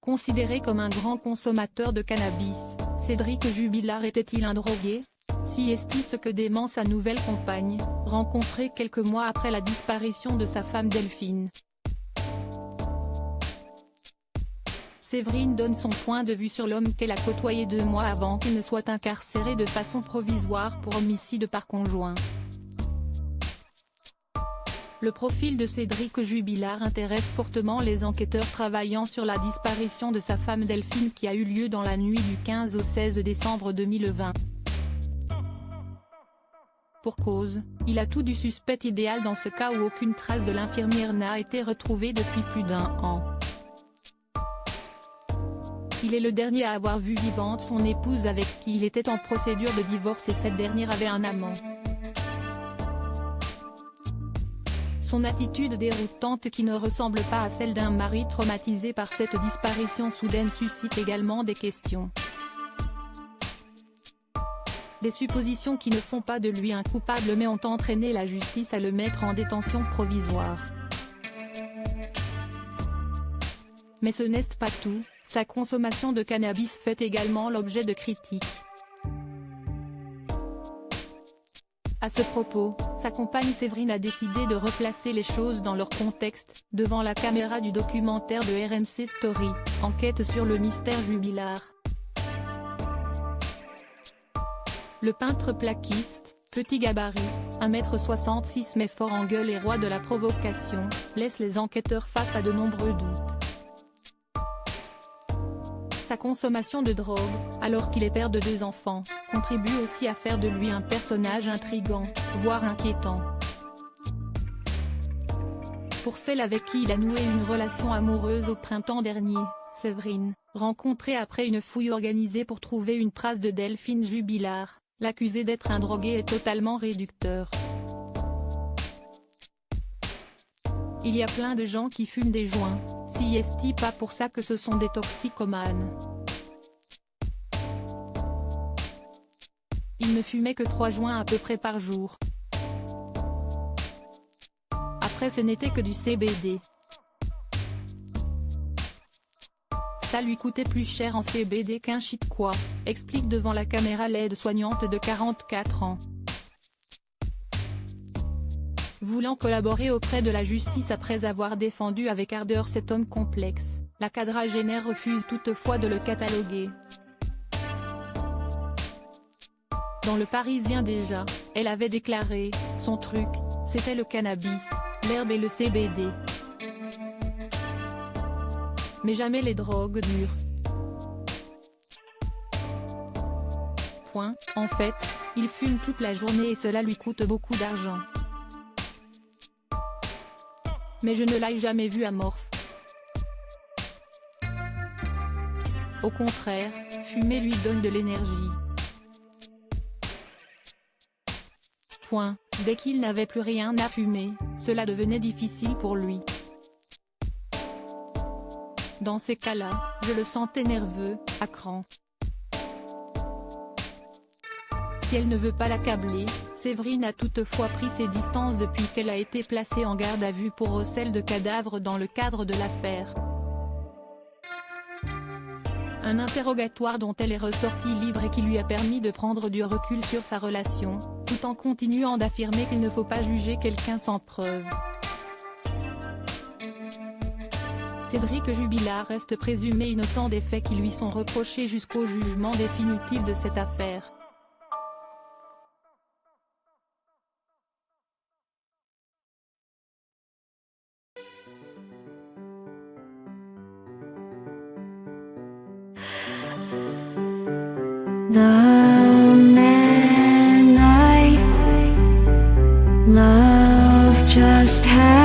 Considéré comme un grand consommateur de cannabis, Cédric Jubilard était-il un drogué? Si est-il ce que dément sa nouvelle compagne, rencontrée quelques mois après la disparition de sa femme Delphine. Séverine donne son point de vue sur l'homme qu'elle a côtoyé 2 mois avant qu'il ne soit incarcéré de façon provisoire pour homicide par conjoint. Le profil de Cédric Jubilard intéresse fortement les enquêteurs travaillant sur la disparition de sa femme Delphine qui a eu lieu dans la nuit du 15 au 16 décembre 2020. Pour cause, il a tout du suspect idéal dans ce cas où aucune trace de l'infirmière n'a été retrouvée depuis plus d'1 an. Il est le dernier à avoir vu vivante son épouse avec qui il était en procédure de divorce et cette dernière avait un amant. Son attitude déroutante qui ne ressemble pas à celle d'un mari traumatisé par cette disparition soudaine suscite également des questions. Des suppositions qui ne font pas de lui un coupable mais ont entraîné la justice à le mettre en détention provisoire. Mais ce n'est pas tout, sa consommation de cannabis fait également l'objet de critiques. À ce propos, sa compagne Séverine a décidé de replacer les choses dans leur contexte, devant la caméra du documentaire de RMC Story, Enquête sur le mystère Jubilard. Le peintre plaquiste, petit gabarit, 1,66 m mais fort en gueule et roi de la provocation, laisse les enquêteurs face à de nombreux doutes. Sa consommation de drogue, alors qu'il est père de 2 enfants, contribue aussi à faire de lui un personnage intrigant, voire inquiétant. Pour celle avec qui il a noué une relation amoureuse au printemps dernier, Séverine, rencontrée après une fouille organisée pour trouver une trace de Delphine Jubilard, l'accuser d'être un drogué est totalement réducteur. Il y a plein de gens qui fument des joints, si est-il pas pour ça que ce sont des toxicomanes. Il ne fumait que 3 joints à peu près par jour. Après ce n'était que du CBD. Ça lui coûtait plus cher en CBD qu'un shit quoi, explique devant la caméra l'aide-soignante de 44 ans. Voulant collaborer auprès de la justice après avoir défendu avec ardeur cet homme complexe, la quadragénaire refuse toutefois de le cataloguer. Dans Le Parisien déjà, elle avait déclaré, son truc, c'était le cannabis, l'herbe et le CBD. Mais jamais les drogues dures. Point. En fait, il fume toute la journée et cela lui coûte beaucoup d'argent. Mais je ne l'ai jamais vu amorphe. Au contraire, fumer lui donne de l'énergie. Point. Dès qu'il n'avait plus rien à fumer, cela devenait difficile pour lui. Dans ces cas-là, je le sentais nerveux, à cran. Si elle ne veut pas l'accabler, Séverine a toutefois pris ses distances depuis qu'elle a été placée en garde à vue pour recel de cadavres dans le cadre de l'affaire. Un interrogatoire dont elle est ressortie libre et qui lui a permis de prendre du recul sur sa relation, tout en continuant d'affirmer qu'il ne faut pas juger quelqu'un sans preuve. Cédric Jubilard reste présumé innocent des faits qui lui sont reprochés jusqu'au jugement définitif de cette affaire. The man I love just had